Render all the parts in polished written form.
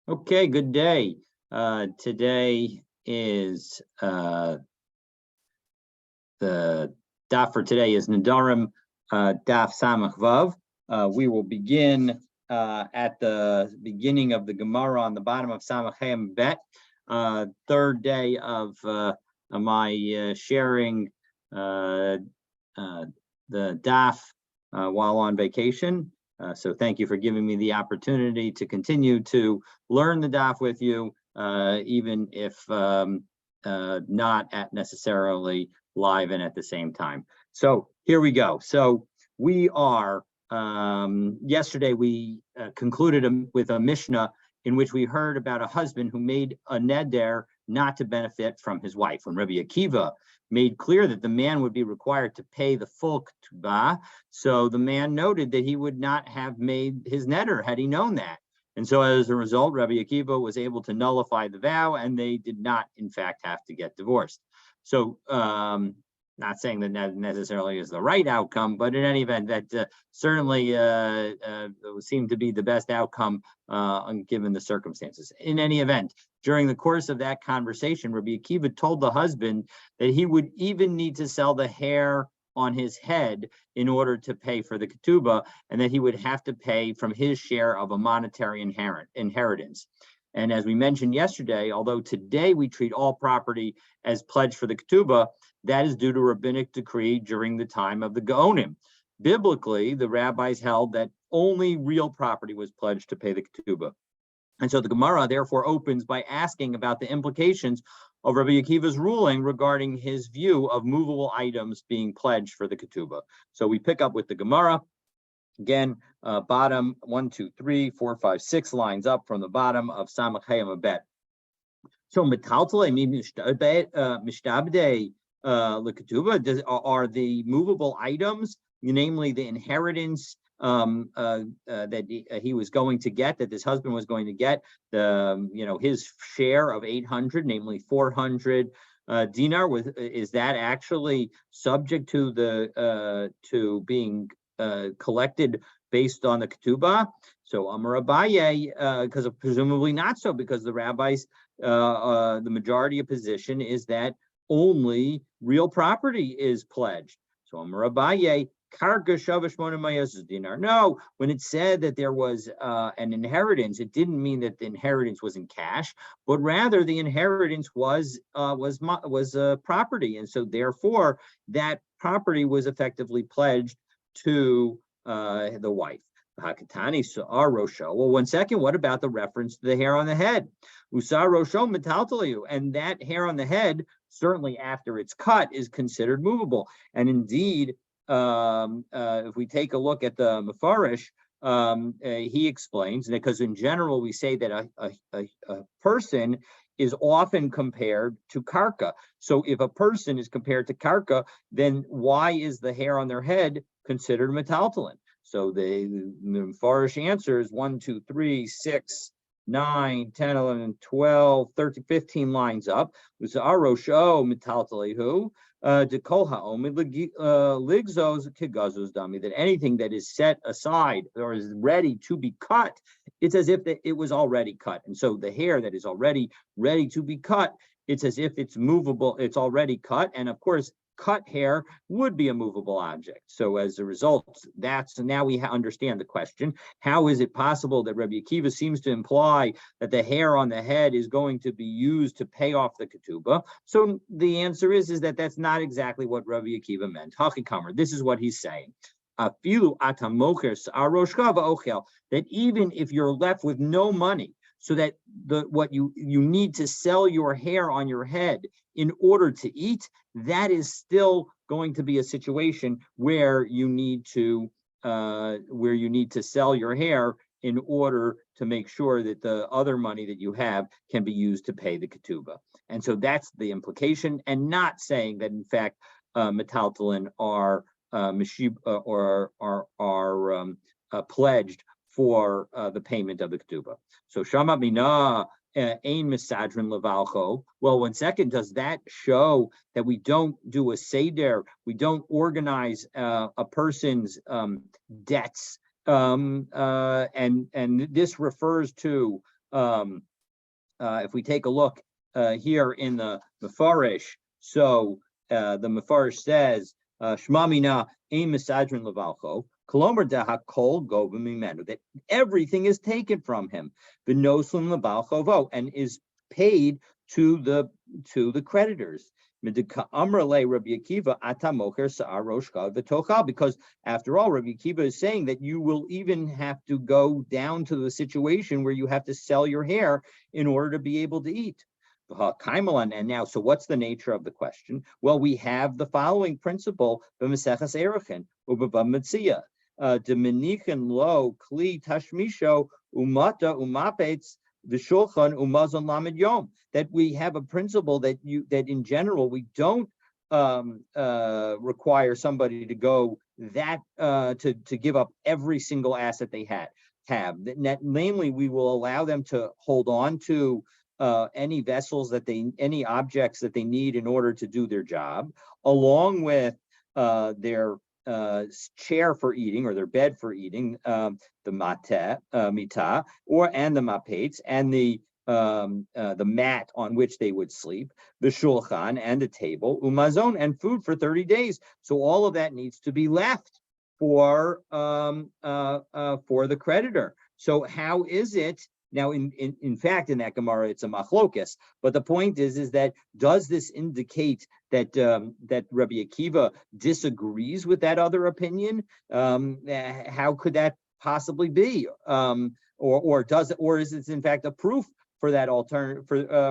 Okay, good day. Today is the daf for today is Nedarim daf Samach Vav. We will begin at the beginning of the Gemara on the bottom of Samach Hayim Bet. Third day of my sharing the daf while on vacation. So thank you for giving me the opportunity to continue to learn the daf with you, even if not at necessarily live and at the same time. So here we go. So we are, yesterday we concluded with a Mishnah in which we heard about a husband who made a neder not to benefit from his wife. When Rabbi Akiva made clear that the man would be required to pay the full ketubah, so the man noted that he would not have made his neder had he known that. And so as a result, Rabbi Akiva was able to nullify the vow, and they did not, in fact, have to get divorced. So not saying that that necessarily is the right outcome, but in any event, that certainly seemed to be the best outcome given the circumstances. In any event, during the course of that conversation, Rabbi Akiva told the husband that he would even need to sell the hair on his head in order to pay for the ketubah, and that he would have to pay from his share of a monetary inheritance. And as we mentioned yesterday, although today we treat all property as pledged for the ketubah, that is due to rabbinic decree during the time of the Gaonim. Biblically, the rabbis held that only real property was pledged to pay the ketubah. And so the Gemara therefore opens by asking about the implications of Rabbi Akiva's ruling regarding his view of movable items being pledged for the ketubah. So we pick up with the Gemara. Again, bottom 1, 2, 3, 4, 5, 6 lines up from the bottom of Samach Hayim Bet. So metaltale mishtabdei leketubah are the movable items, namely the inheritance that he was going to get, that this husband was going to get, his share of 800, namely 400 dinar. Is that actually subject to the to being collected based on the ketubah? So Amar Abaye, because presumably not so, because the rabbis, the majority of position is that only real property is pledged. So Amar Abaye, karka shavash monamayas dinar. No, when it said that there was an inheritance, it didn't mean that the inheritance was in cash, but rather the inheritance was property, and so therefore that property was effectively pledged to the wife. Hakatani Sa'ar Rosho. Well, 1 second, what about the reference to the hair on the head? Usar Rosho metaltaliu, and that hair on the head, certainly after it's cut, is considered movable. And indeed, if we take a look at the Mefarish, he explains, because in general we say that a person is often compared to karka. So if a person is compared to karka, then why is the hair on their head considered metaltalin? So the Mefarish answers 1, 2, 3, 6, 9, 10, 11, 12, 13, 15 lines up. Arosho metaltalihu dekolha omid ligzos kigazos dami, that anything that is set aside or is ready to be cut, it's as if it was already cut. And so the hair that is already ready to be cut, it's as if it's movable, it's already cut. And of course, cut hair would be a movable object. So as a result, now we understand the question. How is it possible that Rabbi Akiva seems to imply that the hair on the head is going to be used to pay off the ketubah? So the answer is that that's not exactly what Rabbi Akiva meant. Hachikamer, this is what he's saying. That even if you're left with no money, so that what you need to sell your hair on your head in order to eat, that is still going to be a situation where you need to sell your hair in order to make sure that the other money that you have can be used to pay the ketubah. And so that's the implication, and not saying that in fact metaltalin are pledged for the payment of the ketubah. So Shama Mina Ein Misadrin Levalcho. Well, 1 second, does that show that we don't do a seder, we don't organize a person's debts, and this refers to if we take a look here in the Mefarish, so the Mefarish says, Shmamina ein misadrin levalcho, kolomer dehakol go b'mimenu, that everything is taken from him, v'noslin levalcho vo, and is paid to the creditors. Because after all, Rabbi Akiva is saying that you will even have to go down to the situation where you have to sell your hair in order to be able to eat. And now, so what's the nature of the question? Well, we have the following principle: b'meseches erichin u'b'b'metzia, d'menichin lo kli tashmisho umata umapetz v'shulchan umazon lamed yom. That we have a principle that in general we don't require somebody to go that to give up every single asset they have. Namely, we will allow them to hold on to any vessels any objects that they need in order to do their job, along with their chair for eating or their bed for eating, the mita, and the mapates, and the mat on which they would sleep, the shulchan, and the table, umazon, and food for 30 days. So all of that needs to be left for the creditor. So how is it now? In fact, in that Gemara, it's a machlokas. But the point is that does this indicate that that Rabbi Akiva disagrees with that other opinion? How could that possibly be? Or is it in fact a proof for that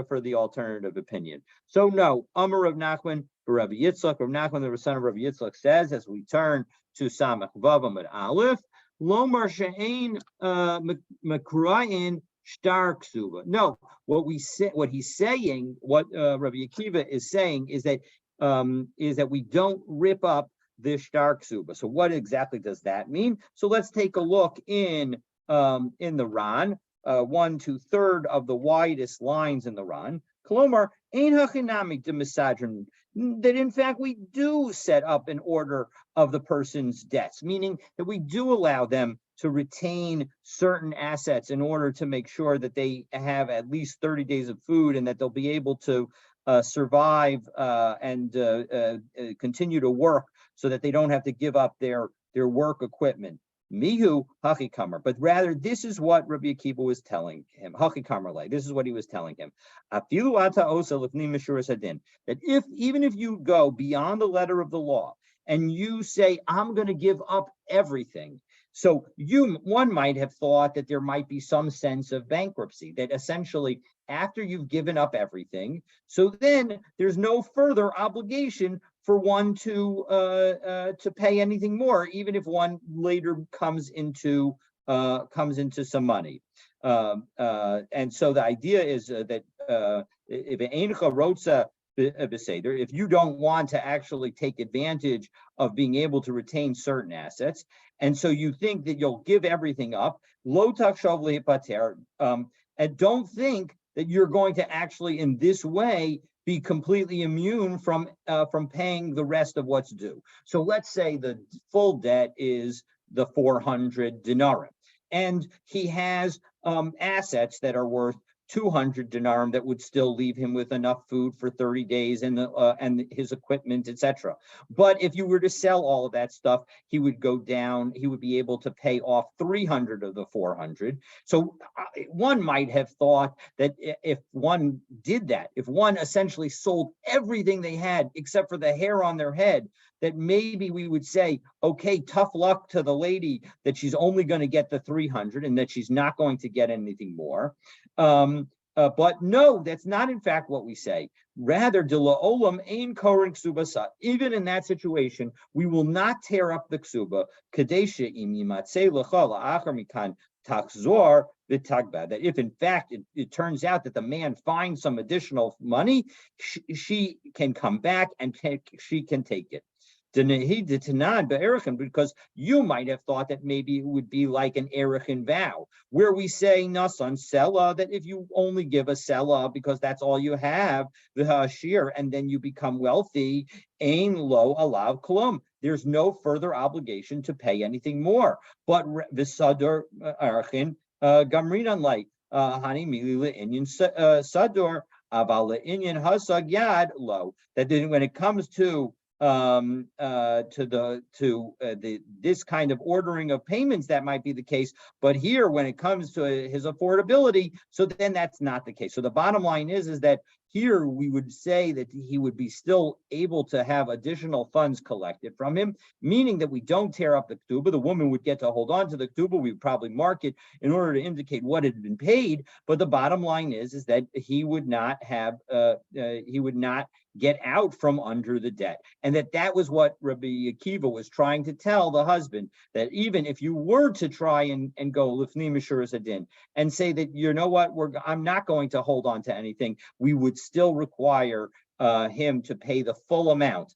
for the alternative opinion? So no, Amar Rav Nachman, Rabbi Yitzchak, Rav Nachman, the son of Rabbi Yitzchak, says, as we turn to Samach Vav Amud Aleph, Lomar she'ein makrayin shtar ksuba. No, what he's saying, what Rabbi Akiva is saying, is that we don't rip up the shtar ksuba. So what exactly does that mean? So let's take a look in the Ran. 1/2 of the widest lines in the Ran. Kolomar ein hachinami de misadrin, that in fact we do set up an order of the person's debts, meaning that we do allow them to retain certain assets in order to make sure that they have at least 30 days of food and that they'll be able to survive and continue to work, so that they don't have to give up their work equipment. Mihu hachikamer, but rather this is what Rabbi Akiva was telling him. Hachikamer, this is what he was telling him. Afilu ata osa lifnim mishuras hadin, that even if you go beyond the letter of the law and you say, I'm going to give up everything. So one might have thought that there might be some sense of bankruptcy, that essentially after you've given up everything, so then there's no further obligation for one to pay anything more, even if one later comes into some money. And so the idea is that if you don't want to actually take advantage of being able to retain certain assets, and so you think that you'll give everything up, lo takshav lehipater, and don't think that you're going to actually in this way be completely immune from paying the rest of what's due. So let's say the full debt is the 400 denarim, and he has assets that are worth 200 denarim that would still leave him with enough food for 30 days and his equipment, etc. But if you were to sell all of that stuff, he would go down, he would be able to pay off 300 of the 400. So one might have thought that if one did that, if one essentially sold everything they had except for the hair on their head, that maybe we would say, okay, tough luck to the lady that she's only going to get the 300 and that she's not going to get anything more. But no, that's not in fact what we say. Rather, de la'olam ein korin ksubasa. Even in that situation, we will not tear up the ksuba. Kadesha im yimatzei lecha la'achar mikan tachzor v'tagba. That if in fact it turns out that the man finds some additional money, she can come back and she can take it. Because you might have thought that maybe it would be like an erichin vow, where we say nasan sela, that if you only give a sela because that's all you have, the hashir, and then you become wealthy, ein lo alav kolum. There's no further obligation to pay anything more. But v'sador erichin gamrinan light. Hani Milila Inyan Sador, Avala Inyan Hasag Yad Lo. That when it comes to the this kind of ordering of payments, that might be the case, but here when it comes to his affordability, so then that's not the case. So the bottom line is that here we would say that he would be still able to have additional funds collected from him, meaning that we don't tear up the ketubah. The woman would get to hold on to the ketubah. We would probably mark it in order to indicate what had been paid. But the bottom line is that he would not have get out from under the debt, and that was what Rabbi Akiva was trying to tell the husband, that even if you were to try and go lifnei mishuras hadin and say that, you know what, I'm not going to hold on to anything, we would still require him to pay the full amount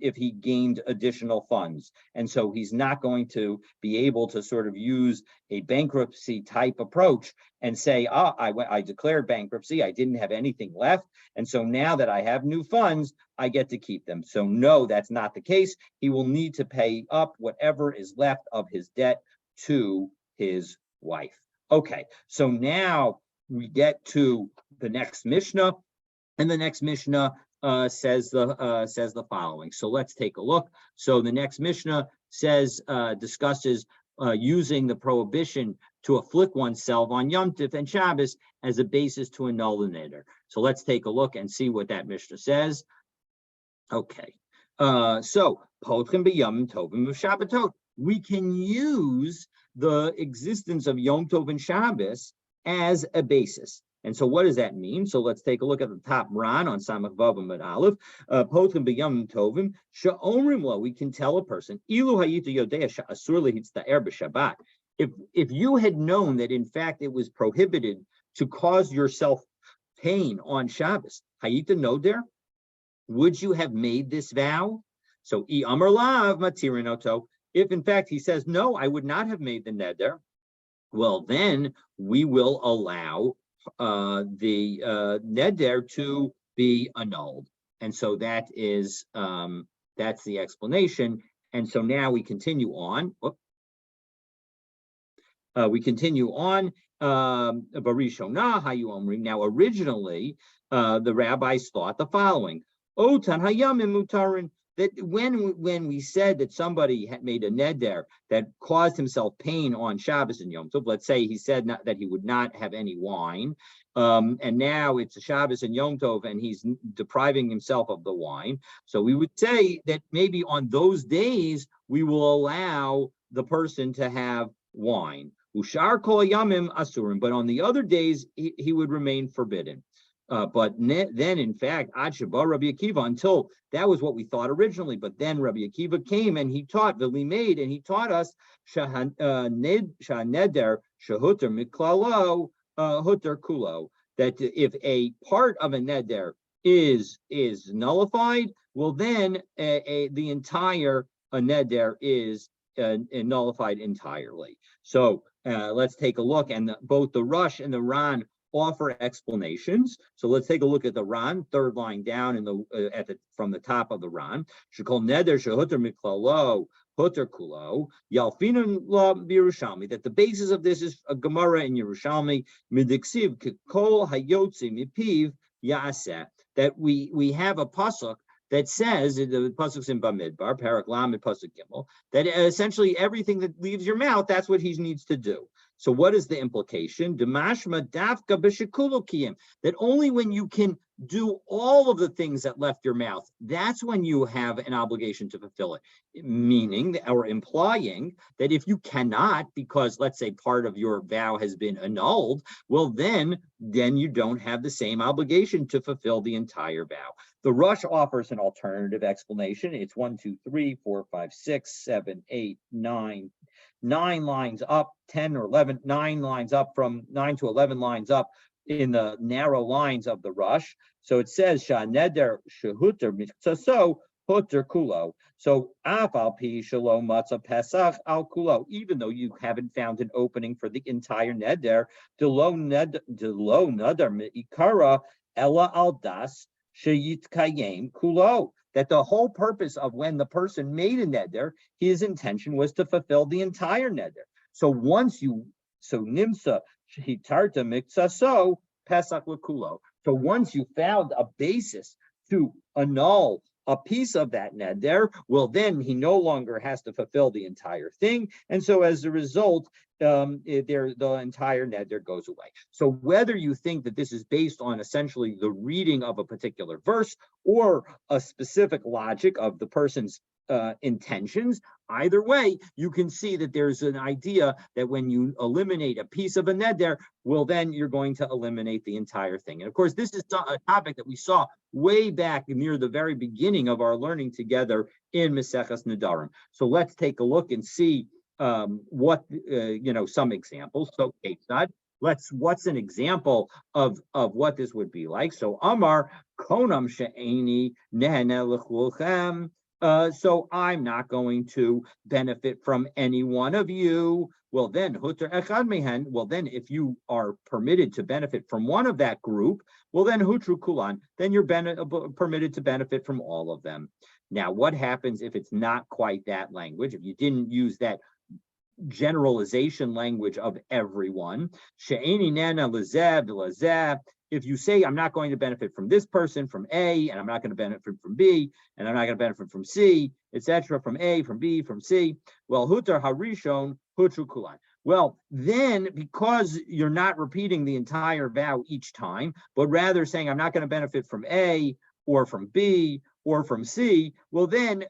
if he gained additional funds. And so he's not going to be able to sort of use a bankruptcy type approach and say, I declared bankruptcy, I didn't have anything left, and so now that I have new funds, I get to keep them. So no, that's not the case. He will need to pay up whatever is left of his debt to his wife. Okay, so now we get to the next Mishnah, and the next Mishnah says the following. So let's take a look. So the next Mishnah discusses using the prohibition to afflict oneself on Yom Tov and Shabbos as a basis to annul the neder. So let's take a look and see what that Mishnah says. Okay, so potchim b'Yom Tovim v'Shabbatot. We can use the existence of Yom Tov and Shabbos as a basis. And so what does that mean? So let's take a look at the top Ran on Samach Vav Amud Aleph. Potchim b'Yom Tovim she'omrim lo. We can tell a person, Ilu hayita yodea she'asur lehitzta'er b'Shabbat. If you had known that in fact it was prohibited to cause yourself pain on Shabbos, hayita noder, would you have made this vow? So I amar lav matirinoto. If in fact he says no, I would not have made the neder, well then we will allow the neder to be annulled. And so that's the explanation. And so now we continue on. Barishonah hayu omrim. Now originally the rabbis thought the following: Otan hayamim mutarin. That when we said that somebody had made a neder that caused himself pain on Shabbos and Yom Tov, let's say he said that he would not have any wine, and now it's a Shabbos and Yom Tov, and he's depriving himself of the wine. So we would say that maybe on those days we will allow the person to have wine. Ushar kol yamim asurim, but on the other days he would remain forbidden. But then, in fact, Ad Sheba Rabbi Akiva, until that was what we thought originally. But then Rabbi Akiva came and he taught, V'limade, and he taught us Neder Shehuter Miklalo Huter Kulo, that if a part of a neder is nullified, well then the entire neder is nullified entirely. So let's take a look, and both the Rush and the Ran offer explanations. So let's take a look at the Ran, third line down in the from the top of the Ran. Shekol neder shehuter miklalo huter kulo yalfinun la b'Yerushalmi. That the basis of this is a Gemara in Yerushalmi, midiksiv kol hayotzi mipiv yaseh. That we have a pasuk that says, the pasuk's in Bamidbar, Parak Lamed pasuk Gimel, that essentially everything that leaves your mouth, that's what he needs to do. So what is the implication? Demashma dafka b'shekulu, that only when you can do all of the things that left your mouth, that's when you have an obligation to fulfill it. Meaning, or implying, that if you cannot, because let's say part of your vow has been annulled, well then you don't have the same obligation to fulfill the entire vow. The Rush offers an alternative explanation. It's 1, 2, 3, 4, 5, 6, 7, 8, 9. 9 lines up, 10 or 11, 9 lines up, from 9 to 11 lines up in the narrow lines of the Rush. So it says, Sha neder shehuter mitzaso huter kulo. So afal pi shalom matzah pesach al kulo. Even though you haven't found an opening for the entire neder, delo nadar meikara ella al das sheyitkayem kulo. That the whole purpose of when the person made a neder, his intention was to fulfill the entire neder. So once you So nimsa hitarta miksaso pesach lekulo. So once you found a basis to annul a piece of that neder, well, then he no longer has to fulfill the entire thing. And so as a result, the entire neder goes away. So whether you think that this is based on essentially the reading of a particular verse or a specific logic of the person's intentions, either way, you can see that there's an idea that when you eliminate a piece of a neder, well, then you're going to eliminate the entire thing. And of course, this is a topic that we saw way back near the very beginning of our learning together in Maseches Nedarim. So let's take a look and see what some examples. So what's an example of what this would be like? So Amar konam she'eni nehene l'chulchem. So I'm not going to benefit from any one of you. Well, then, huter echad mehen. Well, then, if you are permitted to benefit from one of that group, well, then hutru kulan. Then you're permitted to benefit from all of them. Now, what happens if it's not quite that language? If you didn't use that generalization language of everyone, she'eni nana lezeb lezeb. If you say I'm not going to benefit from this person from A, and I'm not going to benefit from B, and I'm not going to benefit from C, etc., from A, from B, from C, well, hutar harishon hutru kulan. Well, then, because you're not repeating the entire vow each time, but rather saying I'm not going to benefit from A or from B or from C, well, then,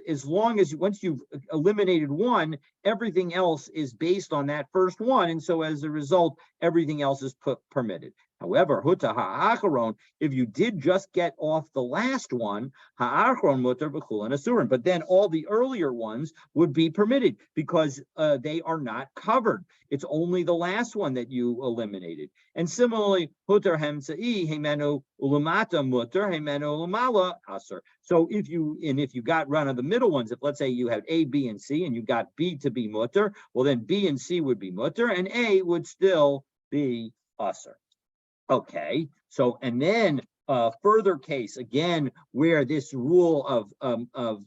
as long as once you've eliminated one, everything else is based on that first one, and so as a result, everything else is permitted. However, huta ha'acharon, if you did just get off the last one, ha'acharon mutar b'chulan asurin, but then all the earlier ones would be permitted because they are not covered. It's only the last one that you eliminated. And similarly, hutar hemsa'i hemenu ulumata mutar hemenu ulumala asur. So if you got run of the middle ones, if let's say you had A, B, and C, and you got B to be mutar, well then B and C would be mutar, and A would still be asur. Okay, so and then further case again where this rule of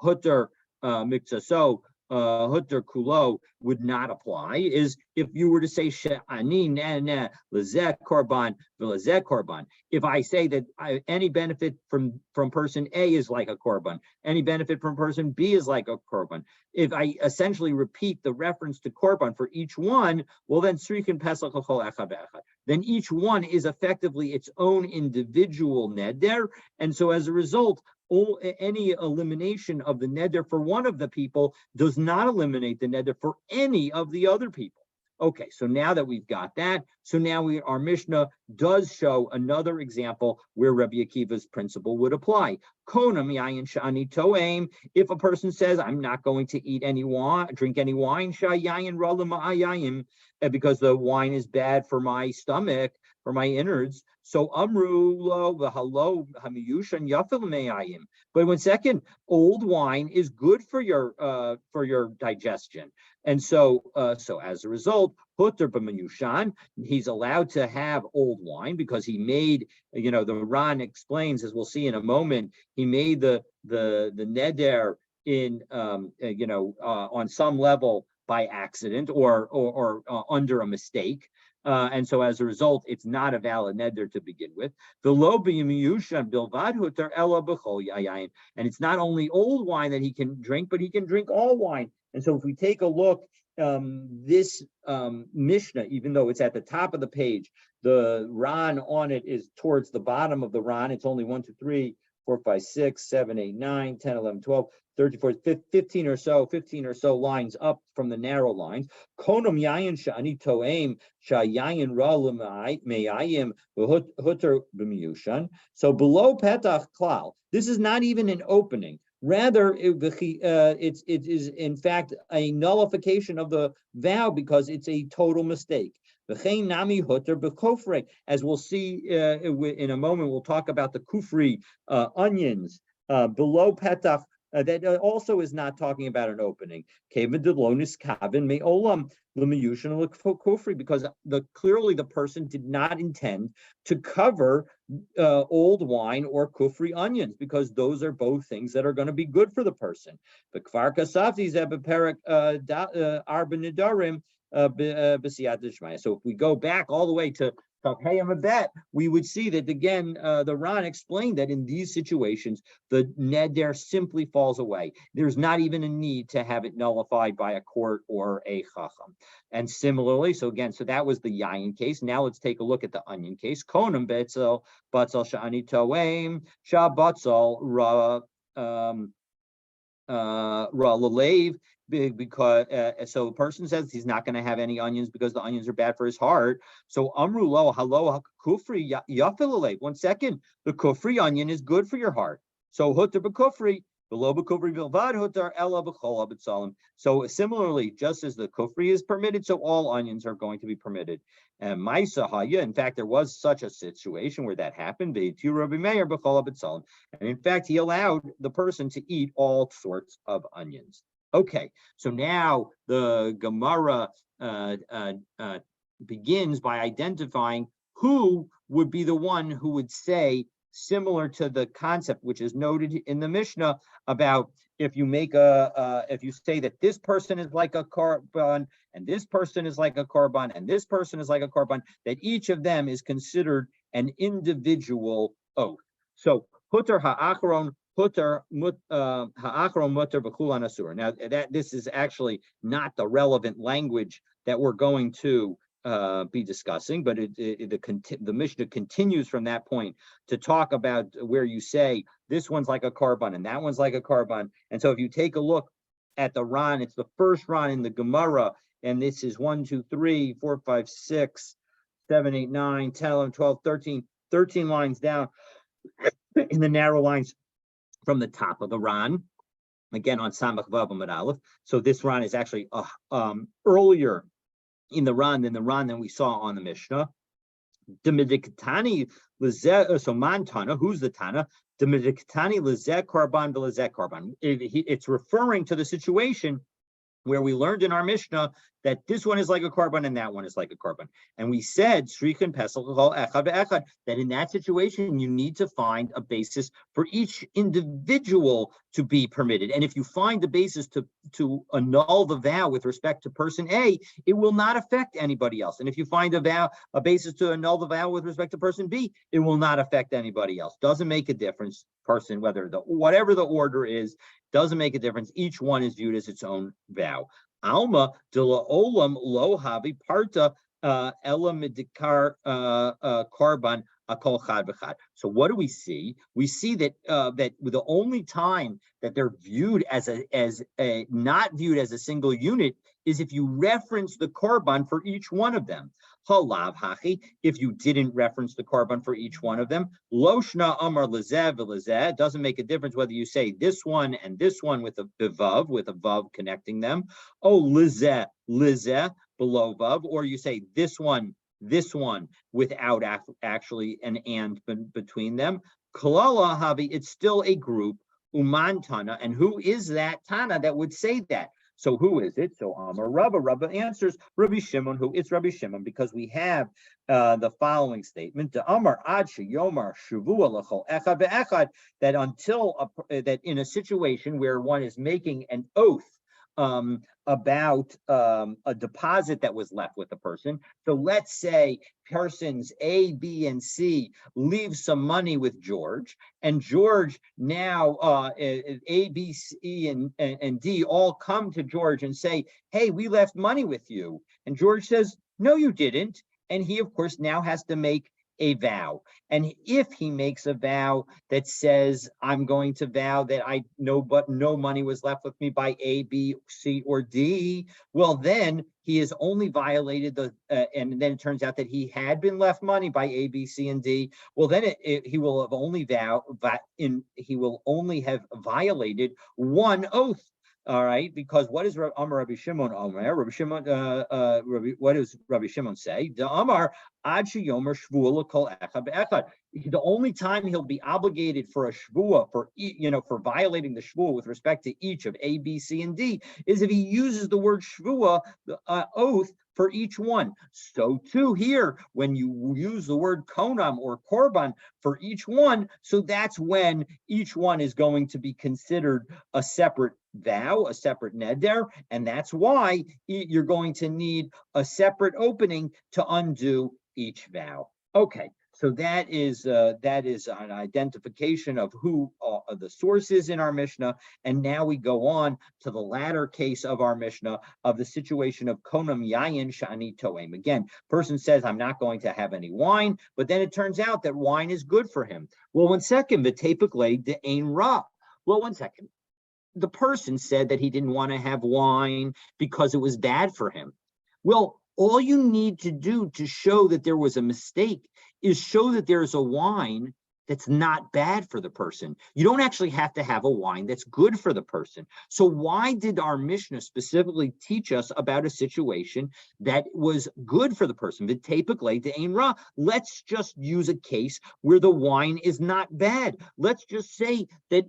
hutter miksaso hutter kulo would not apply is if you were to say she'ani na lezek korban v'lezek korban. If I say that any benefit from person A is like a korban, any benefit from person B is like a korban. If I essentially repeat the reference to korban for each one, well then srikin pesach l'chol echad ve'echad. Then each one is effectively its own individual neder, and so as a result, any elimination of the neder for one of the people does not eliminate the neder for any of the other people. Okay, so now that we've got that, so now our Mishnah does show another example where Rabbi Akiva's principle would apply. Konam yayin shani toem. If a person says, "I'm not going to eat any wine, drink any wine," shayayin ralam because the wine is bad for my stomach, for my innards. So amru lo v'halo hamiyushan yafil me'ayim. But one second, old wine is good for your digestion, and so as a result, hutter b'miyushan, he's allowed to have old wine because he made, the Ran explains, as we'll see in a moment, he made the neder in on some level by accident or under a mistake. And so as a result, it's not a valid neder to begin with. And it's not only old wine that he can drink, but he can drink all wine. And so if we take a look, this Mishnah, even though it's at the top of the page, the Ran on it is towards the bottom of the Ran. It's only 1, 2, 3, 4, 5, 6, 7, 8, 9, 10, 11, 12, 13, 14, 15 or so lines up from the narrow lines. Konam yayin shani toem shayayin ra meyayim hutter b'miyushan. So below petach klal, this is not even an opening. Rather, it is in fact a nullification of the vow because it's a total mistake. As we'll see in a moment, we'll talk about the kufri onions below petach. That also is not talking about an opening. Because clearly the person did not intend to cover old wine or kufri onions, because those are both things that are going to be good for the person. b'siyata d'shmaya. So if we go back all the way to Tavhei, we would see that again, the Ran explained that in these situations, the neder simply falls away. There's not even a need to have it nullified by a court or a chacham. And similarly, so that was the yayin case. Now let's take a look at the onion case. Konam betzel batzal sha'ani toem sha'batzal ra lalev. Because so the person says he's not going to have any onions because the onions are bad for his heart. So amru lo halo kufri yafilale. 1 second, the kufri onion is good for your heart. So hutar b'kufri, below b'kufri bilvad hutar ella b'chol abitzalim. So similarly, just as the kufri is permitted, so all onions are going to be permitted. And ma'isa haya, in fact, there was such a situation where that happened. And in fact, he allowed the person to eat all sorts of onions. Okay, so now the Gemara begins by identifying who would be the one who would say, similar to the concept which is noted in the Mishnah about if you make if you say that this person is like a korban and this person is like a korban and this person is like a korban, that each of them is considered an individual oath. So Hutar ha'achron. Putter ha'achron mutter b'chulan asur. Now that this is actually not the relevant language that we're going to be discussing, but the Mishnah continues from that point to talk about where you say this one's like a korban and that one's like a korban. And so if you take a look at the Ran, it's the first Ran in the Gemara, and this is 1, 2, 3, 4, 5, 6, 7, 8, 9, 10, 11, 12, 13 lines down in the narrow lines from the top of the Ran, again on Samach Vav Amud Aleph. So this Ran is actually earlier in the Ran than we saw on the Mishnah. So Mantana, who's the Tana? It's referring to the situation where we learned in our Mishnah that this one is like a korban and that one is like a korban. And we said, that in that situation, you need to find a basis for each individual to be permitted. And if you find the basis to annul the vow with respect to person A, it will not affect anybody else. And if you find a basis to annul the vow with respect to person B, it will not affect anybody else. Doesn't make a difference, whatever the order is, doesn't make a difference. Each one is viewed as its own vow. Alma de la olam lo havi parta ela midikar korban akol chad v'chad. So what do we see? We see that that the only time that they're viewed as not viewed as a single unit is if you reference the korban for each one of them. Halav hachi, if you didn't reference the korban for each one of them, loshna amar lezeh v'lezeh. It doesn't make a difference whether you say this one and this one with a vav connecting them. Oh, lezeh below vav, or you say this one without actually an and between them. Kalala havi, it's still a group. Uman Tana, and who is that Tana that would say that? So who is it? So Amar Rabba answers Rabbi Shimon, who is Rabbi Shimon, because we have the following statement: the Amar Ad Yomar Shavua Lechol Echad Ve'echad, that until that in a situation where one is making an oath about a deposit that was left with the person. So let's say persons A, B, and C leave some money with George, and George now A, B, C, and D all come to George and say, "Hey, we left money with you," and George says, "No, you didn't," and he of course now has to make a vow. And if he makes a vow that says, I'm going to vow that I know, but no money was left with me by A, B, C, or D, well, then he has only violated and then it turns out that he had been left money by A, B, C, and D. Well, then he will have only have violated one oath. All right, because what is Amar Rabbi Shimon Omer? Rabbi Shimon, what does Rabbi Shimon say? The Amar Ad Sheyomer Shvua Kol Echad Be'echad. The only time he'll be obligated for a shvua, for violating the shvua with respect to each of A, B, C, and D, is if he uses the word shvua, the oath, for each one. So too here, when you use the word konam or korban for each one, so that's when each one is going to be considered a separate vow, a separate neder, and that's why you're going to need a separate opening to undo each vow. Okay, so that is an identification of who the source is in our Mishnah, and now we go on to the latter case of our Mishnah of the situation of konam yayin shani toem. Again, person says, I'm not going to have any wine, but then it turns out that wine is good for him. Well, 1 second, the tapik de ein ra. Well, 1 second. The person said that he didn't want to have wine because it was bad for him. Well, all you need to do to show that there was a mistake is show that there's a wine that's not bad for the person. You don't actually have to have a wine that's good for the person. So why did our Mishnah specifically teach us about a situation that was good for the person? Let's just use a case where the wine is not bad. Let's just say that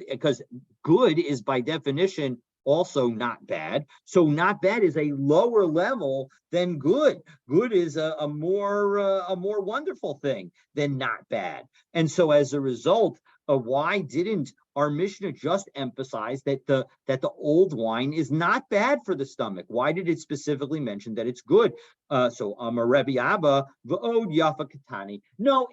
because good is by definition also not bad. So not bad is a lower level than good. Good is a more wonderful thing than not bad. And so as a result, why didn't our Mishnah just emphasize that the old wine is not bad for the stomach? Why did it specifically mention that it's good? So Rebbe Abba v'od yafa katani. No,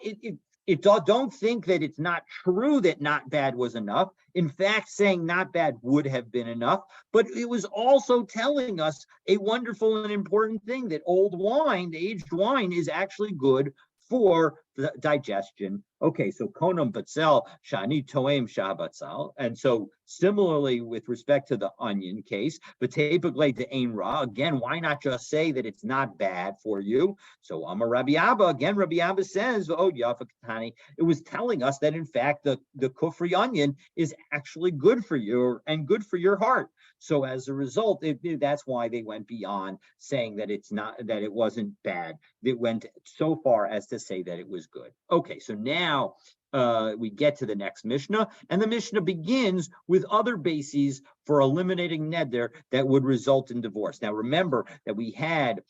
don't think that it's not true that not bad was enough. In fact, saying not bad would have been enough, but it was also telling us a wonderful and important thing, that old wine, the aged wine, is actually good for the digestion. Okay, so konam batzel shani toem shabatzal. And so similarly with respect to the onion case, but typically to ein ra, again, why not just say that it's not bad for you? So Amar Rabbi Abba, again, Rabbi Abba says, oh, yafa katani, it was telling us that in fact the kufri onion is actually good for you and good for your heart. So as a result, that's why they went beyond saying that it wasn't bad. It went so far as to say that it was good. Okay, so now we get to the next Mishnah, and the Mishnah begins with other bases for eliminating neder that would result in divorce. Now remember that we had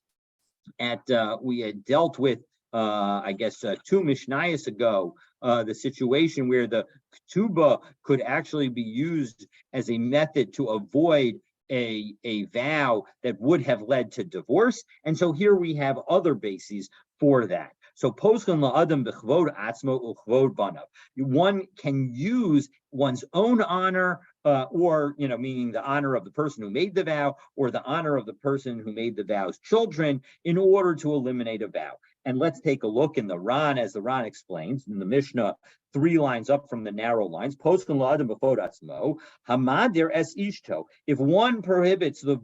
dealt with two Mishnayos ago, the situation where the ketubah could actually be used as a method to avoid a vow that would have led to divorce. And so here we have other bases for that. So poskan la'adam b'chvod atzmo u'chvod banav. One can use one's own honor, or meaning the honor of the person who made the vow, or the honor of the person who made the vow's children, in order to eliminate a vow. And let's take a look in the Ran, as the Ran explains in the Mishnah, 3 lines up from the narrow lines. Poskan la'adam b'chvod atzmo hamadir es ishto. If one prohibits the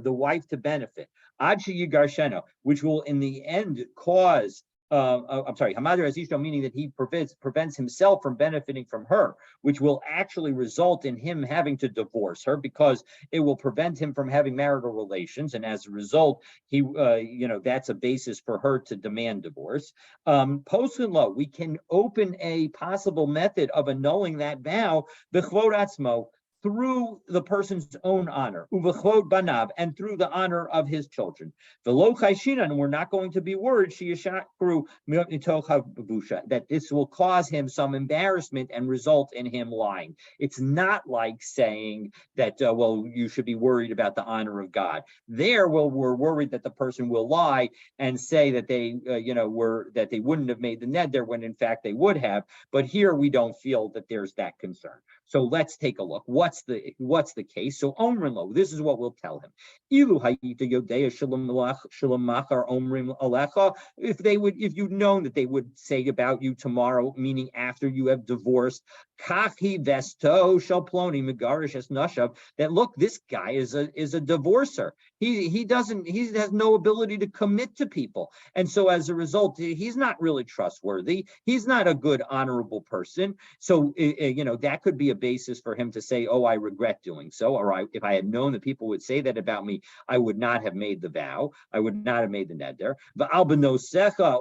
wife to benefit, ad sheyigarsheno, which will in the end cause Hamadir as ishto, meaning that he prevents himself from benefiting from her, which will actually result in him having to divorce her, because it will prevent him from having marital relations, and as a result, he, that's a basis for her to demand divorce. Poskin law, we can open a possible method of annulling that vow, b'chvod atzmo, through the person's own honor, uvechod banav, and through the honor of his children. V'lo chayshinan, and we're not going to be worried, sheyashakru mitocha, that this will cause him some embarrassment and result in him lying. It's not like saying that, you should be worried about the honor of God. There, we're worried that the person will lie and say that they, that they wouldn't have made the neder when in fact they would have. But here we don't feel that there's that concern. So let's take a look. What's the case? So Omrin lo, this is what we'll tell him. If you'd known that they would say about you tomorrow, meaning after you have divorced, that look, this guy is a divorcer. He has no ability to commit to people. And so as a result, he's not really trustworthy. He's not a good, honorable person. So, that could be a basis for him to say, oh, I regret doing so. Or if I had known that people would say that about me, I would not have made the vow. I would not have made the neder.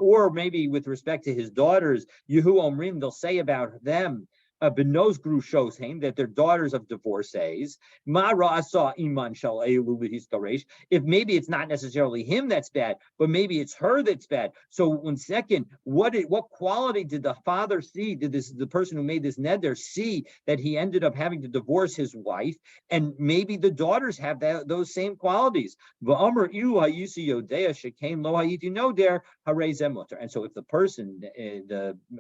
Or maybe with respect to his daughters, Yehu Omrim, they'll say about them, Benos Grushos him that they're daughters of divorcees. Mara saw iman shal elu. If maybe it's not necessarily him that's bad, but maybe it's her that's bad. So one second, what quality did the father see? Did the person who made this neder see that he ended up having to divorce his wife? And maybe the daughters have those same qualities. And so if the person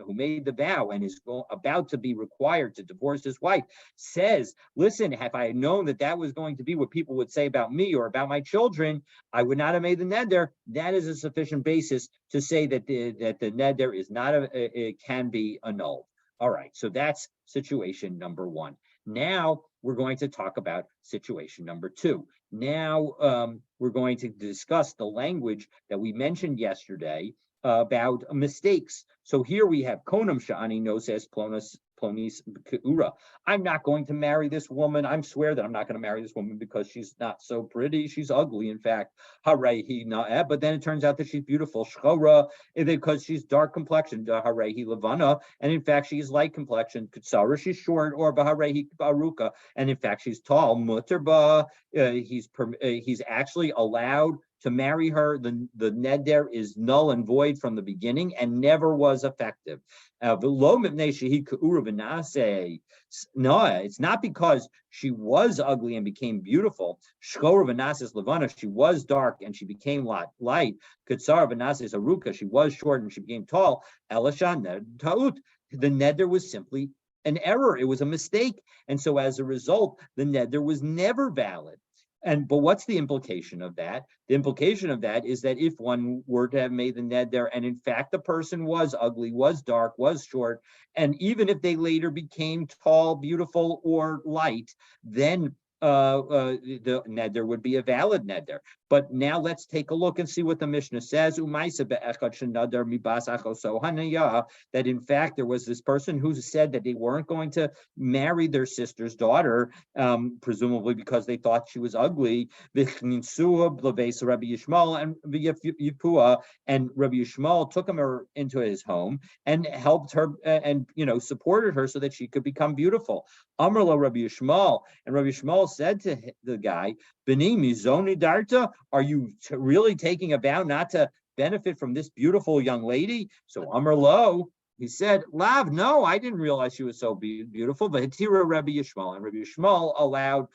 who made the vow and is about to be required to divorce his wife says, listen, if I had known that that was going to be what people would say about me or about my children, I would not have made the neder. That is a sufficient basis to say that the neder is not it can be annulled. All right, so that's situation number one. Now we're going to talk about situation number two. Now we're going to discuss the language that we mentioned yesterday about mistakes. So here we have konam sha'ani noses plonis keura. I'm not going to marry this woman. I swear that I'm not going to marry this woman because she's not so pretty. She's ugly, in fact. Harehi na'eh. But then it turns out that she's beautiful. Shchora, because she's dark complexioned. Harehi levana. And in fact, she's light complexioned. Kutsara, she's short. Or baharehi baruka. And in fact, she's tall. Muterba, he's actually allowed to marry her. The neder is null and void from the beginning and never was effective. No, it's not because she was ugly and became beautiful. She was dark and she became light. She was short and she became tall. The neder was simply an error. It was a mistake. And so as a result, the neder was never valid. But what's the implication of that? The implication of that is that if one were to have made the neder, and in fact the person was ugly, was dark, was short, and even if they later became tall, beautiful, or light, then the neder would be a valid neder. But now let's take a look and see what the Mishnah says. That in fact there was this person who said that they weren't going to marry their sister's daughter, presumably because they thought she was ugly. And Rabbi Yishmael took her into his home and helped her and supported her so that she could become beautiful. Amrla Rabbi Yishmael, and Rabbi Yishmael said to the guy, B'ni mizoni darta, are you really taking a vow not to benefit from this beautiful young lady? So Amr Lo, he said, Lav, no, I didn't realize she was so beautiful. But Hatira Rabbi Yishmael, and Rabbi Yishmael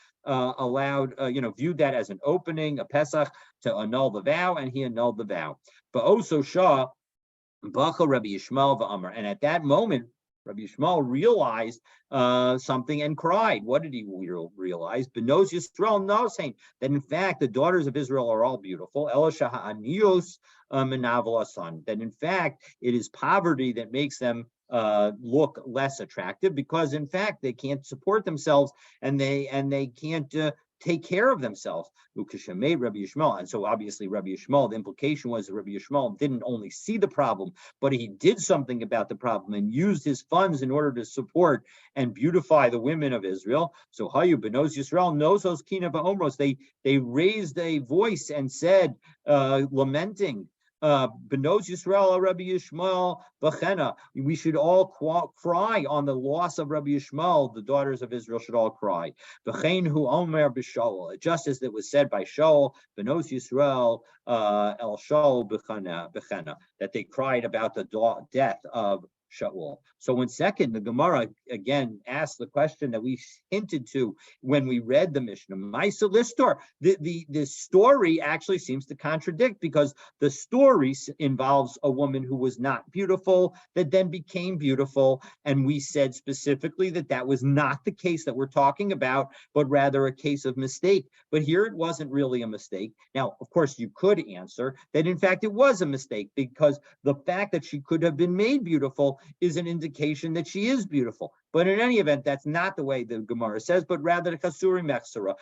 viewed that as an opening, a Pesach, to annul the vow, and he annulled the vow. But also Shah, Bacha Rabbi Yishmael v'Amr, and at that moment, Rabbi Yishmael realized something and cried. What did he realize? Benos Yisrael Nosein, that in fact the daughters of Israel are all beautiful. Elisha ha'anios menavalasan, that in fact it is poverty that makes them look less attractive, because in fact they can't support themselves and they can't take care of themselves. And so obviously Rabbi Yishmael, the implication was that Rabbi Yishmael didn't only see the problem, but he did something about the problem and used his funds in order to support and beautify the women of Israel. So Hayu Benos Yisrael Nosos Kina Ba'omros, they raised a voice and said, lamenting, Benos Yisrael Rabbi Yishmael B'chena. We should all cry on the loss of Rabbi Yishmael. The daughters of Israel should all cry. B'chein hu omer b'Shaul, just as it was said by Shaul, Benos Yisrael El Shaul B'chena, that they cried about the death of Shaul. So in second, the Gemara again asks the question that we hinted to when we read the Mishnah. Maisa Listor, the story actually seems to contradict, because the story involves a woman who was not beautiful that then became beautiful, and we said specifically that that was not the case that we're talking about, but rather a case of mistake. But here it wasn't really a mistake. Now, of course, you could answer that in fact it was a mistake, because the fact that she could have been made beautiful is an indication that she is beautiful. But in any event, that's not the way the Gemara says, but rather the Kasuri Mechsara,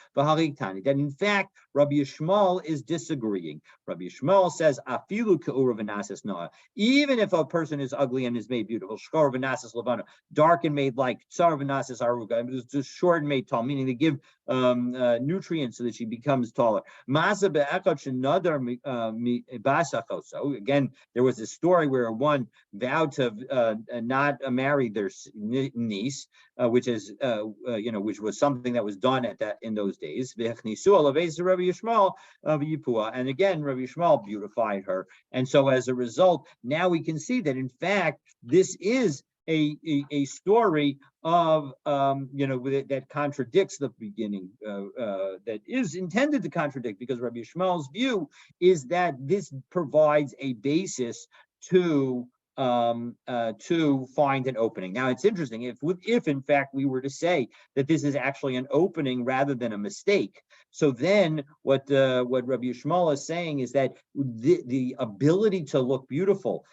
Tani, that in fact Rabbi Yishmael is disagreeing. Rabbi Yishmael says, Afilu ke'ura v'nasis noah, even if a person is ugly and is made beautiful, shkor v'nasis levana, dark and made like tsar v'nasis aruga, just short and made tall, meaning they give nutrients so that she becomes taller. Masa be'echad shenadar basachoso. Again, there was a story where one vowed to not marry their niece, mace, which is which was something that was done in those days. And again, Rabbi Yishmael beautified her, and so as a result, now we can see that in fact this is a story of that contradicts the beginning, that is intended to contradict, because Rabbi Yishmael's view is that this provides a basis to find an opening. Now it's interesting, if in fact we were to say that this is actually an opening rather than a mistake, so then what Rabbi Yishmael is saying is that the ability to look beautiful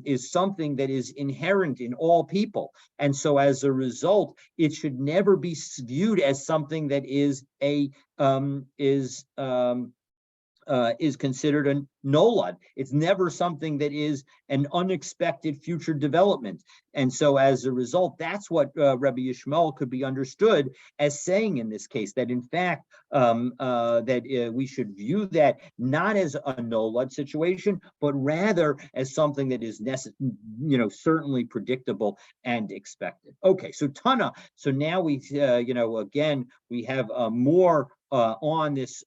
is something that is inherent in all people, and so as a result, it should never be viewed as something that is considered a nolad. It's never something that is an unexpected future development. And so as a result, that's what Rabbi Yishmael could be understood as saying in this case, that in fact, that we should view that not as a nolad situation, but rather as something that is certainly predictable and expected. Okay, so Tana, so now we, again, we have more on this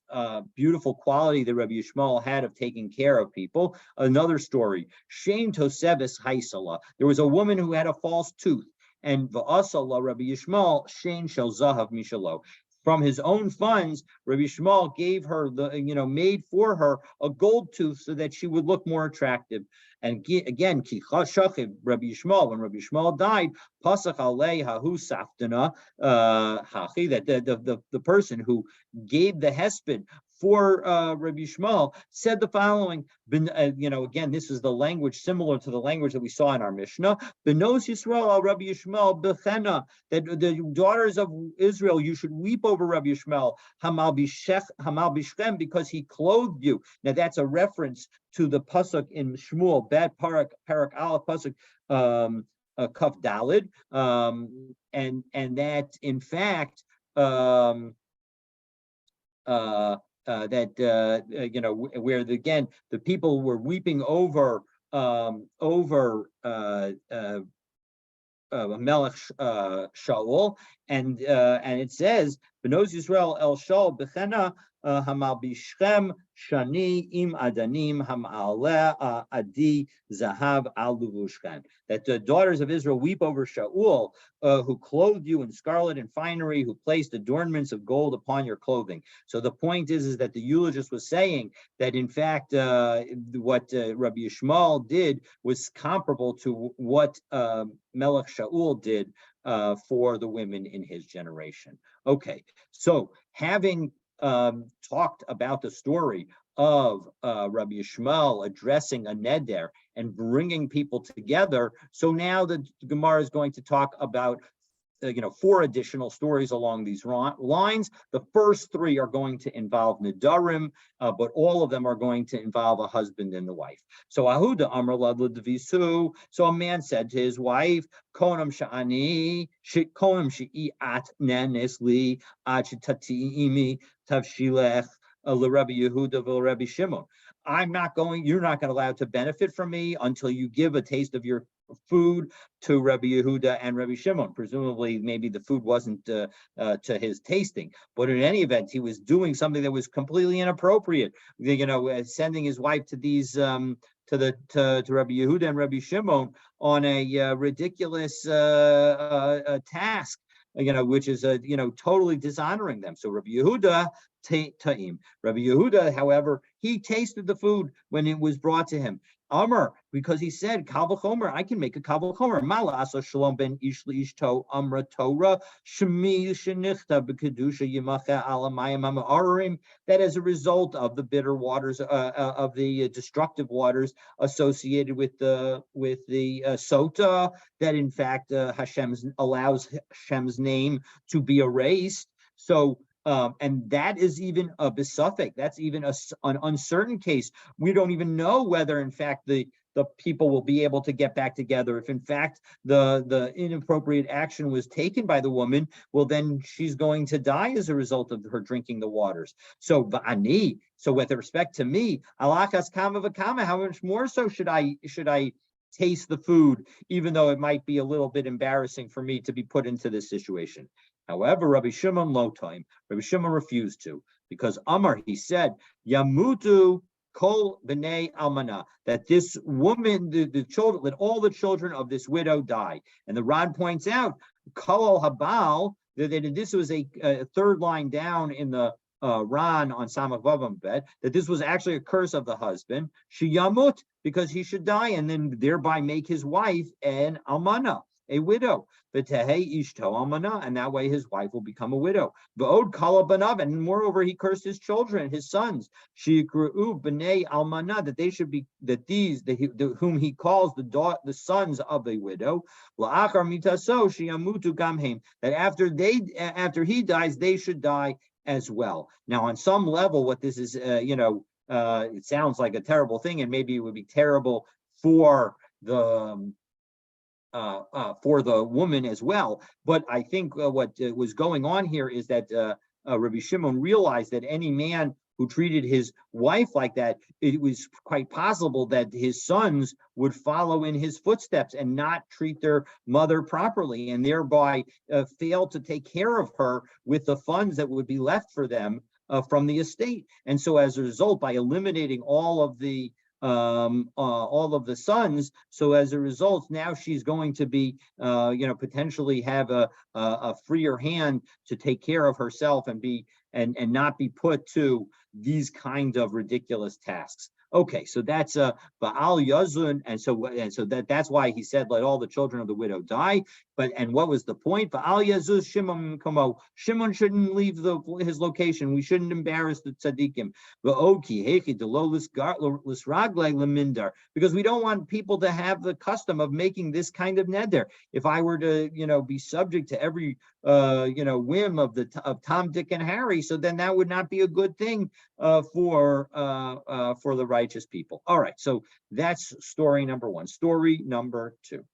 beautiful quality that Rabbi Yishmael had of taking care of people. Another story, Shein Tosevis Haisala. There was a woman who had a false tooth, and Va'asala Rabbi Yishmael Shein Shel Zahav Mishalo. From his own funds, Rabbi Yishmael gave her made for her a gold tooth so that she would look more attractive. And again, Ki Chashachiv Rabbi Yishmael, when Rabbi Yishmael died, Pasach Alei Hahu Saftana Hachi, that the person who gave the hesped for Rabbi Yishmael said the following. Again, this is the language similar to the language that we saw in our Mishnah. Benos Yisrael al Rabbi Yishmael bechena, that the daughters of Israel, you should weep over Rabbi Yishmael Hamal bishchem, because he clothed you. Now that's a reference to the pasuk in Shmuel, Bad Parak Aleph pasuk Kaf Dalid, and that in fact. Where again the people were weeping over Melech Shaul, and it says Benos Yisrael El Shaul Bechena Hamal Bishchem Shani Im Adanim Hamaleh Adi Zahav Al Luvushkan. That the daughters of Israel weep over Shaul, who clothed you in scarlet and finery, who placed adornments of gold upon your clothing. So the point is that the eulogist was saying that in fact what Rabbi Yishmael did was comparable to what Melech Shaul did for the women in his generation. Okay, so having talked about the story of Rabbi Yishmael addressing a neder and bringing people together, so now the Gemara is going to talk about 4 additional stories along these lines. The first 3 are going to involve Nedarim, but all of them are going to involve a husband and a wife. So Ahuda Amar Ladvisu. So a man said to his wife, Konam Sha'ani, Konam Shi'at Nanesli, Achitatiimi, Tavshilech, Rabbi Yehuda, Rabbi Shimon. You're not going to allow to benefit from me until you give a taste of your food to Rabbi Yehuda and Rabbi Shimon. Presumably, maybe the food wasn't to his tasting, but in any event, he was doing something that was completely inappropriate. Sending his wife to these to Rabbi Yehuda and Rabbi Shimon on a ridiculous task, which is totally dishonoring them. So Rabbi Yehuda ta'im. Rabbi Yehuda, however, he tasted the food when it was brought to him. Amr, because he said, Kal v'chomer, I can make a Kal v'chomer. Mala asa shalom ben ish li'ishto amra Torah shemi shenichta b'kedusha yimacha alamayim ha'ma'arim. That as a result of the bitter waters, of the destructive waters associated with the sota, that in fact allows Hashem's name to be erased. So. And that is even a besuffic. That's even an uncertain case. We don't even know whether, in fact, the people will be able to get back together. If, in fact, the inappropriate action was taken by the woman, well, then she's going to die as a result of her drinking the waters. So, va'ani. So, with respect to me, alakas kama v'kama. How much more so should I taste the food, even though it might be a little bit embarrassing for me to be put into this situation. However, Rabbi Shimon lo time. Rabbi Shimon refused to, because Amar, he said, Yamutu kol b'nei almana, that this woman, the children, that all the children of this widow die. And the Rod points out, kol habal, that this was a third line down in the Ran on Samach Vavam Bet, that this was actually a curse of the husband, Shiyamut, because he should die, and then thereby make his wife an almana, a widow. V'tehei ishto almana, and that way his wife will become a widow. V'od kala banav, and moreover he cursed his children, his sons. Shikru b'nei almana, that they should be, that these, whom he calls the sons of a widow, la'achar mitaso shiyamutu gamheim, that after he dies, they should die as well. Now, on some level, what this is, it sounds like a terrible thing, and maybe it would be terrible for the woman as well. But I think what was going on here is that Rabbi Shimon realized that any man who treated his wife like that, it was quite possible that his sons would follow in his footsteps and not treat their mother properly, and thereby fail to take care of her with the funds that would be left for them from the estate. And so as a result, by eliminating all of the sons, so as a result, now she's going to be, potentially have a freer hand to take care of herself and be and not be put to these kind of ridiculous tasks. Okay, so that's Baal Yazun, and so that's why he said, let all the children of the widow die. And what was the point? Baal Yazuz Shimon Kamo. Shimon shouldn't leave his location. We shouldn't embarrass the tzaddikim. Because we don't want people to have the custom of making this kind of neder. If I were to, be subject to every whim of Tom, Dick, and Harry, so then that would not be a good thing for the righteous people. All right, so that's story number one. Story number two.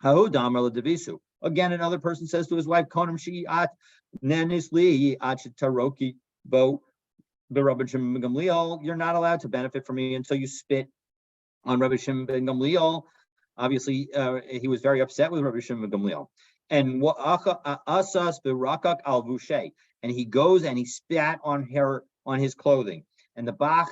Again, another person says to his wife, Konam Shi'at Nenisli Taroki Bo Rabbi Shimon ben Gamliel, you're not allowed to benefit from me until you spit on Rabbi Shimon ben Gamliel. Obviously, he was very upset with Rabbi Shimon ben Gamliel. And asas berakak al vushay, and he goes and he spat on his clothing. And the Bach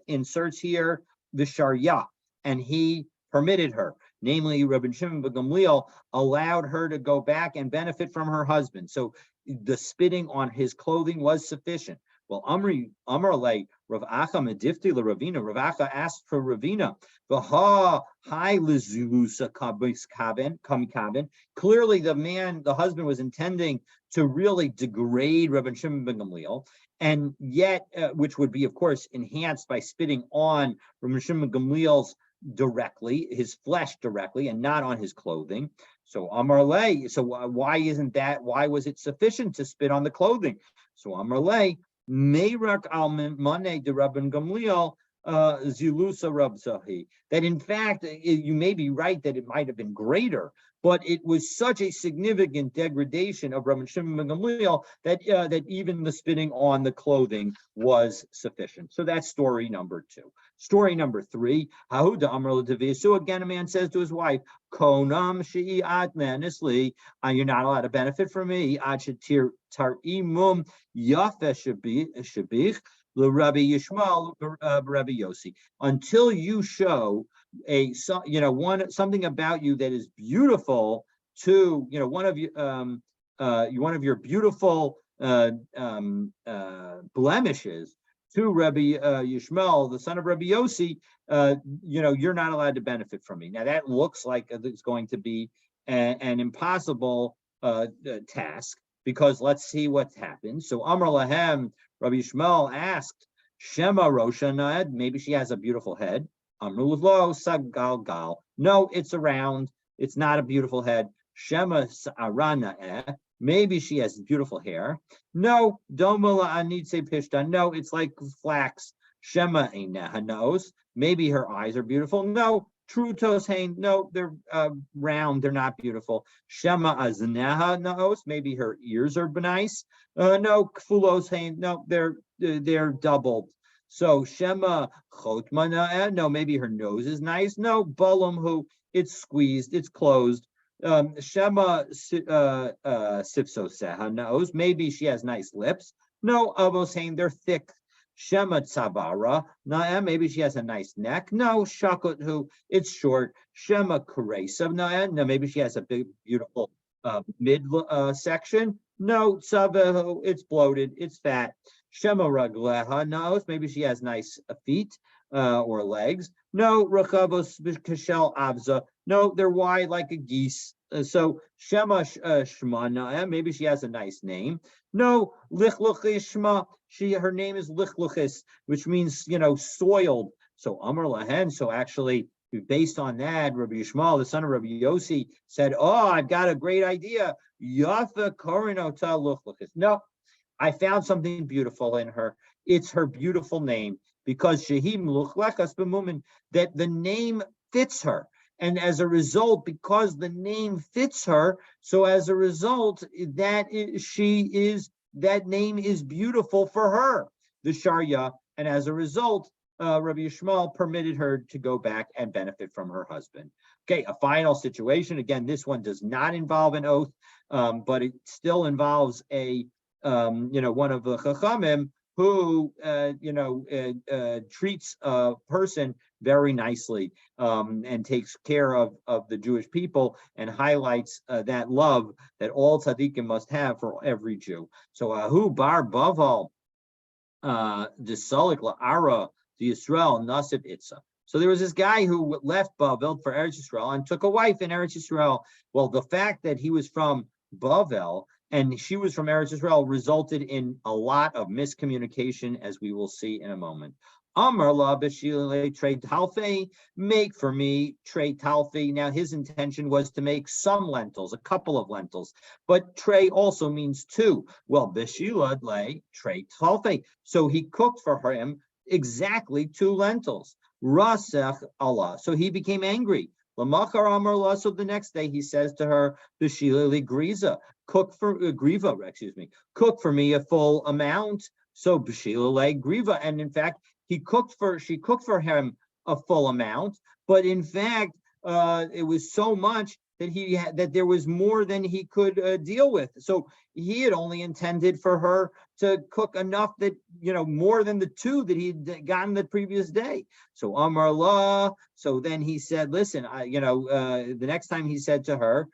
inserts here the Sharia, and he permitted her. Namely, Rabbi Shimon ben Gamliel allowed her to go back and benefit from her husband. So the spitting on his clothing was sufficient. Well, Amrle Rav Acha medifti LeRavina. Rav Acha asked for Ravina. V'ha hai lezusa kamikaben. Clearly, the husband was intending to really degrade Rabbi Shimon ben Gamliel, and yet, which would be, of course, enhanced by spitting on Rabbi Shimon ben Gamliel's directly, his flesh directly, and not on his clothing. So Amarle. So why was it sufficient to spit on the clothing? So Amarle. Meirak alman mane de Rabban Gamliel zilusa rabzahi. That in fact, you may be right that it might have been greater, but it was such a significant degradation of Rabban Shimon ben Gamliel that even the spitting on the clothing was sufficient. So that's story number two. Story number three, Hahuda Amr L'Tavisu. Again, a man says to his wife, Konam Shi'at Manisli, you're not allowed to benefit from me. Achatir Tarimum Yafe Shabich Rabbi Yishmael Rabbi Yossi. Until you show something about you that is beautiful to one of your beautiful blemishes to Rabbi Yishmael, the son of Rabbi Yossi, you're not allowed to benefit from me. Now that looks like it's going to be an impossible task, because let's see what happens. So Amar Lahem, Rabbi Yishmael asked, Shema Roshanad, maybe she has a beautiful head. Amru Lo Sagal Gal. No, it's a round. It's not a beautiful head. Shema Arana. Maybe she has beautiful hair. No, Domala Anitse Pishta. No, it's like flax. Shema Hanos. Maybe her eyes are beautiful. No, Trutos Hain. No, they're round. They're not beautiful. Shema Azneha Naos. Maybe her ears are nice. No, Kfulos Hain. No, they're doubled. So Shema Chotmana, no, maybe her nose is nice. No, Balam who it's squeezed, it's closed. Shema Sifsoseha nose, maybe she has nice lips. No, Avos they're thick. Shema Tzavara, maybe she has a nice neck. No, Shakot who it's short. Shema Kuresa, no, maybe she has a big, beautiful mid section. No, Tzava, it's bloated, it's fat. Shema Ragleha, no, maybe she has nice feet or legs. No, Rachavos Kashel Abza, no, they're wide like a geese. So Shema Shmana, maybe she has a nice name. No, Lichluchis Shma, her name is Lichluchis, which means soiled. So Amar Lahen, so actually based on that, Rabbi Yishmael, the son of Rabbi Yossi, said, "Oh, I've got a great idea. Yafa Korinota Luchluchis." No, I found something beautiful in her. It's her beautiful name because Shehim Luchlechas B'Mumin, that the name fits her. And as a result, because the name fits her, so as a result, that name is beautiful for her, the Sharia. And as a result, Rabbi Yishmael permitted her to go back and benefit from her husband. Okay, a final situation. Again, this one does not involve an oath, but it still involves a one of the Chachamim who treats a person very nicely and takes care of the Jewish people and highlights that love that all tzaddikim must have for every Jew. So Ahu Bar Baval the Salik La'ara the Yisrael Nasib Itza. So there was this guy who left Bavel for Eretz Yisrael and took a wife in Eretz Yisrael. Well, the fact that he was from Bavel and she was from Eretz Yisrael resulted in a lot of miscommunication, as we will see in a moment. Amar la b'shilei trei talfei, make for me trei talfei. Now his intention was to make some lentils, a couple of lentils, but trei also means two. Well, b'shilei le trei talfei. So he cooked for him exactly two lentils. Rasech Allah. So he became angry. Lamachar Amar la. So the next day he says to her, b'shilei griza, cook for griva, cook for me a full amount. So b'shilei griva, and in fact, she cooked for him a full amount, but in fact, it was so much that that there was more than he could deal with. So he had only intended for her to cook enough that more than the two that he'd gotten the previous day. So Amar La. So then he said, "Listen, the next time he said to her,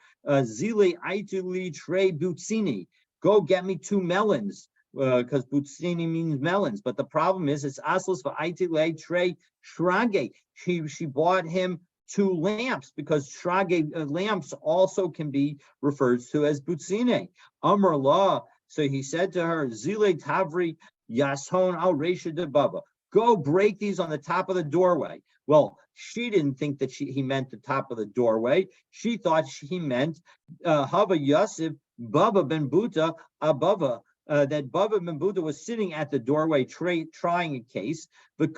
Zile Aituli Tre Butsini, go get me two melons." Because butsini means melons, but the problem is it's aslos va'aitile trei shrage. She bought him two lamps because shrage lamps also can be referred to as butsine. Amar La. So he said to her, Zile Tavri Yashon al Resha de Baba. Go break these on the top of the doorway. Well, she didn't think that he meant the top of the doorway. She thought he meant Hava Yosef Baba ben Buta Abava. That Baba ben Buddha was sitting at the doorway trying a case, and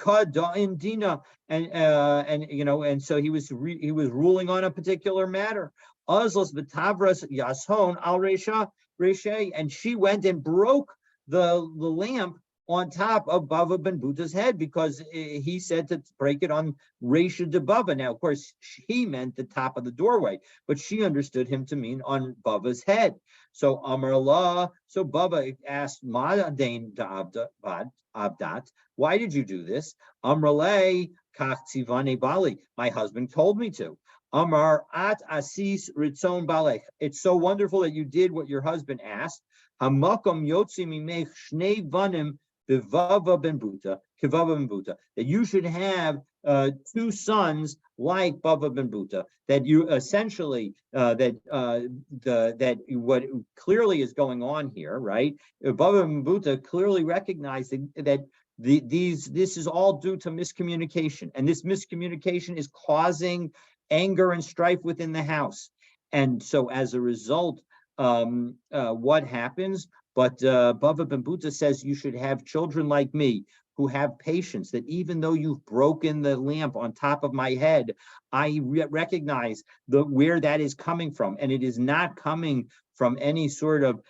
so he was ruling on a particular matter. Azlas betavras yashon al reshe, and she went and broke the lamp on top of Bava ben Buddha's head because he said to break it on Resha de Bava. Now, of course, he meant the top of the doorway, but she understood him to mean on Bava's head. So Amar Allah, so Bava asked Ma'adain Abdat, why did you do this? Amrale Kach Tzivane Bali, my husband told me to. Amar At Asis Ritzon Balech, it's so wonderful that you did what your husband asked. Hamakom Yotzi Mimech Shnei Vanim Bivava ben Buta, Kivava ben Buta, that you should have two sons like Bava ben Buta, that you essentially that what clearly is going on here, right? Bava ben Buta clearly recognized that this is all due to miscommunication, and this miscommunication is causing anger and strife within the house, and so as a result, what happens? But Bava ben Buta says you should have children like me who have patience, that even though you've broken the lamp on top of my head, I recognize where that is coming from. And it is not coming from any sort of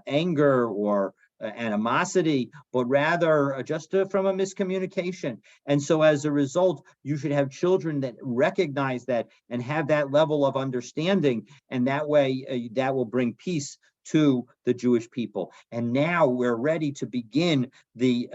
anger or animosity, but rather just from a miscommunication. And so as a result, you should have children that recognize that and have that level of understanding. And that way, that will bring peace to the Jewish people. And now we're ready to begin the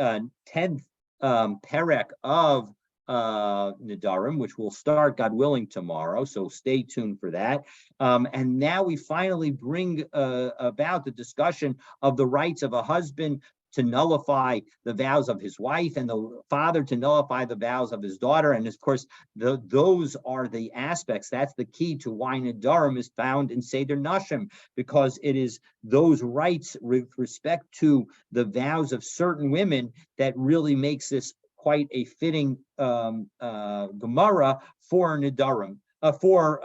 10th perek of Nedarim, which will start, God willing, tomorrow. So stay tuned for that. And now we finally bring about the discussion of the rights of a husband to nullify the vows of his wife, and the father to nullify the vows of his daughter. And of course, those are the aspects. That's the key to why Nedarim is found in Seder Nashim, because it is those rights with respect to the vows of certain women that really makes this quite a fitting Gemara for Nedarim, for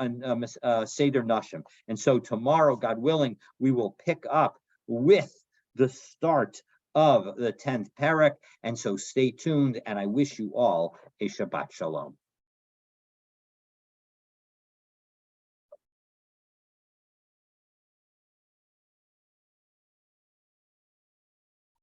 Seder Nashim. And so tomorrow, God willing, we will pick up with the start of the 10th perek. And so stay tuned, and I wish you all a Shabbat Shalom.